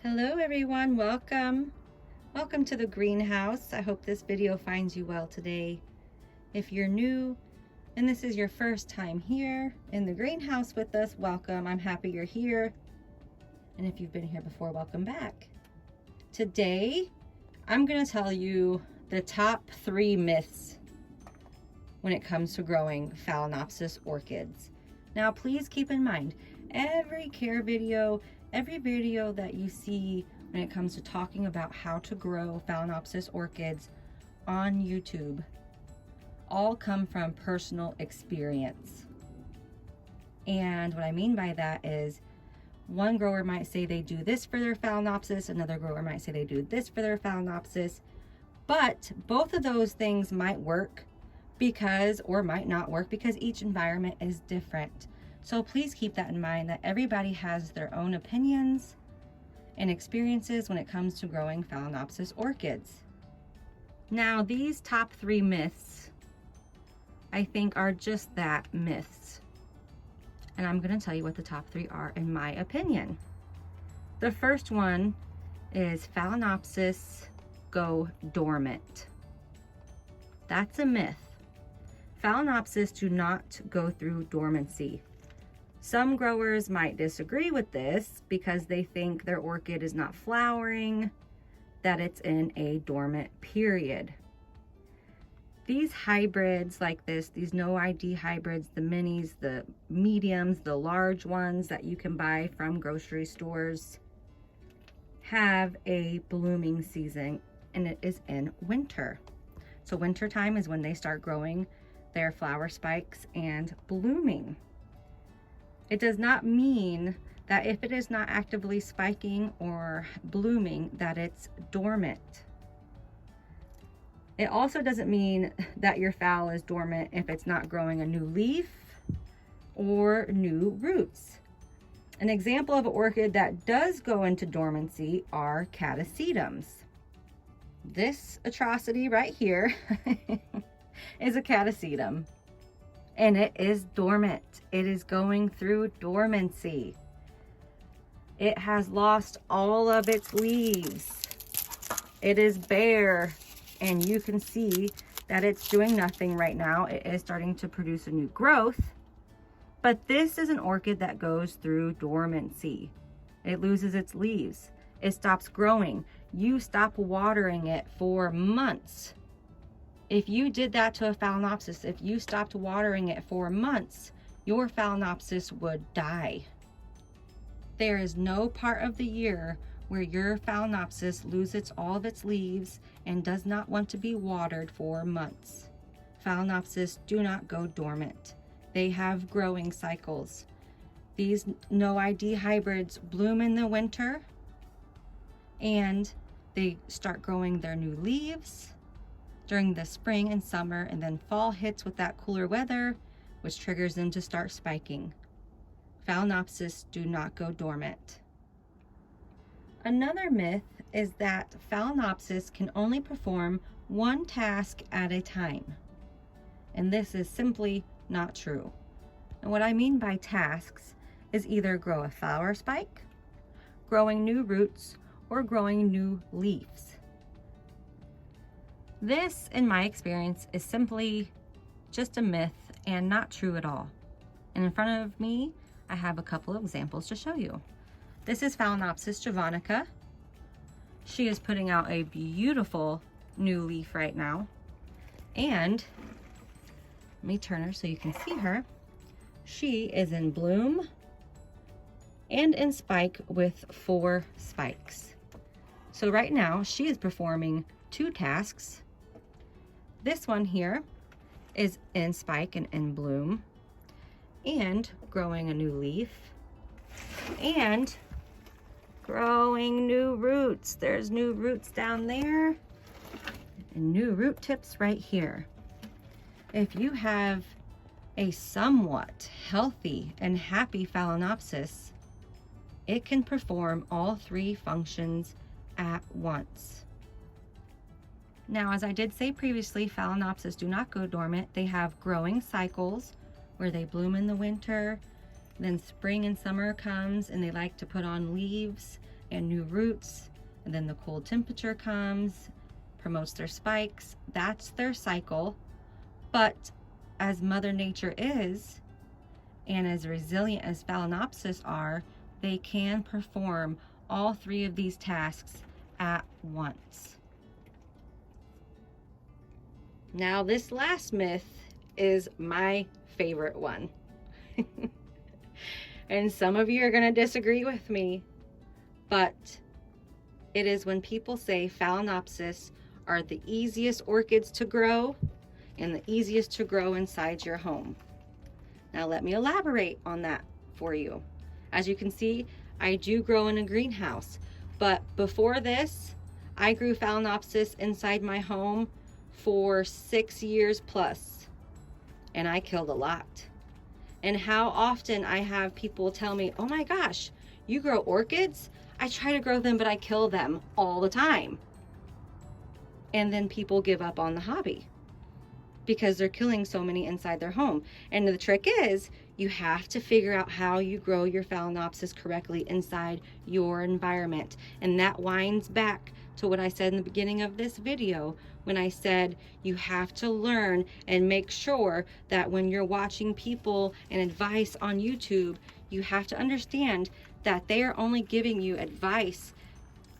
Hello everyone, welcome to the greenhouse. I hope this video finds you well today. If you're new and this is your first time here in the greenhouse with us, welcome. I'm happy you're here, and if you've been here before, welcome back. Today I'm going to tell you the top 3 myths when it comes to growing Phalaenopsis orchids. Now please keep in mind, every care video, every video that you see when it comes to talking about how to grow Phalaenopsis orchids on YouTube all come from personal experience. And what I mean by that is, one grower might say they do this for their Phalaenopsis, another grower might say they do this for their Phalaenopsis, but both of those things might work because, or might not work because each environment is different. So please keep that in mind, that everybody has their own opinions and experiences when it comes to growing Phalaenopsis orchids. Now, these top 3 myths, I think, are just that, myths. And I'm going to tell you what the top 3 are in my opinion. The first one is Phalaenopsis go dormant. That's a myth. Phalaenopsis do not go through dormancy. Some growers might disagree with this because they think their orchid is not flowering, that it's in a dormant period. These hybrids like this, these no ID hybrids, the minis, the mediums, the large ones that you can buy from grocery stores, have a blooming season, and it is in winter. So winter time is when they start growing their flower spikes and blooming. It does not mean that if it is not actively spiking or blooming that it's dormant. It also doesn't mean that your phal is dormant if it's not growing a new leaf or new roots. An example of an orchid that does go into dormancy are Catasetums. This atrocity right here is a Catacetum, and it is dormant. It is going through dormancy. It has lost all of its leaves. It is bare, and you can see that it's doing nothing right now. It is starting to produce a new growth, but this is an orchid that goes through dormancy. It loses its leaves. It stops growing. You stop watering it for months. If you did that to a Phalaenopsis, if you stopped watering it for months, your Phalaenopsis would die. There is no part of the year where your Phalaenopsis loses all of its leaves and does not want to be watered for months. Phalaenopsis do not go dormant. They have growing cycles. These no ID hybrids bloom in the winter, and they start growing their new leaves during the spring and summer, and then fall hits with that cooler weather, which triggers them to start spiking. Phalaenopsis do not go dormant. Another myth is that Phalaenopsis can only perform one task at a time. And this is simply not true. And what I mean by tasks is either grow a flower spike, growing new roots, or growing new leaves. This, in my experience, is simply just a myth and not true at all. And in front of me, I have a couple of examples to show you. This is Phalaenopsis Javonnika. She is putting out a beautiful new leaf right now. And let me turn her so you can see her. She is in bloom and in spike with 4 spikes. So right now she is performing 2 tasks. This one here is in spike and in bloom and growing a new leaf and growing new roots. There's new roots down there and new root tips right here. If you have a somewhat healthy and happy Phalaenopsis, it can perform all 3 functions at once. Now, as I did say previously, Phalaenopsis do not go dormant. They have growing cycles where they bloom in the winter, then spring and summer comes and they like to put on leaves and new roots, and then the cold temperature comes, promotes their spikes. That's their cycle. But as Mother Nature is, and as resilient as Phalaenopsis are, they can perform all three of these tasks at once. Now, this last myth is my favorite one. And some of you are going to disagree with me, but it is when people say Phalaenopsis are the easiest orchids to grow and the easiest to grow inside your home. Now let me elaborate on that for you. As you can see, I do grow in a greenhouse, but before this, I grew Phalaenopsis inside my home for 6 years plus, and I killed a lot. And how often I have people tell me, oh my gosh, you grow orchids? I try to grow them, but I kill them all the time. And then people give up on the hobby because they're killing so many inside their home. And the trick is, you have to figure out how you grow your Phalaenopsis correctly inside your environment. And that winds back to what I said in the beginning of this video, when I said you have to learn and make sure that when you're watching people and advice on YouTube, you have to understand that they are only giving you advice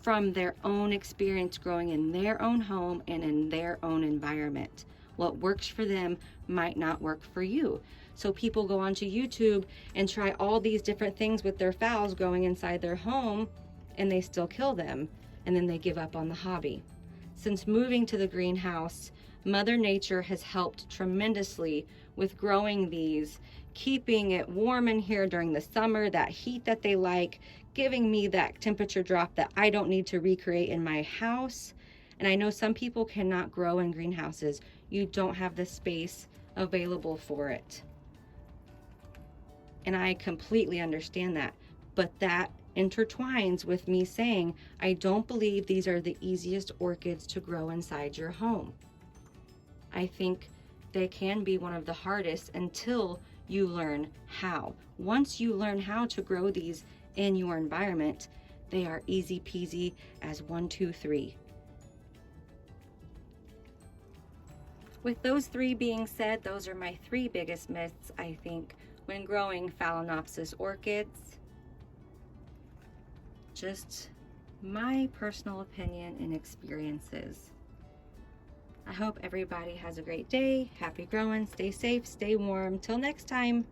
from their own experience growing in their own home and in their own environment. What works for them might not work for you. So people go onto YouTube and try all these different things with their phals growing inside their home, and they still kill them, and then they give up on the hobby. Since moving to the greenhouse, Mother Nature has helped tremendously with growing these, keeping it warm in here during the summer, that heat that they like, giving me that temperature drop that I don't need to recreate in my house. And I know some people cannot grow in greenhouses. You don't have the space available for it. And I completely understand that. But that intertwines with me saying, I don't believe these are the easiest orchids to grow inside your home. I think they can be one of the hardest until you learn how. Once you learn how to grow these in your environment, they are easy peasy as 1, 2, 3. With those 3 being said, those are my 3 biggest myths, I think, when growing Phalaenopsis orchids. Just my personal opinion and experiences. I hope everybody has a great day. Happy growing, stay safe, stay warm. Till next time.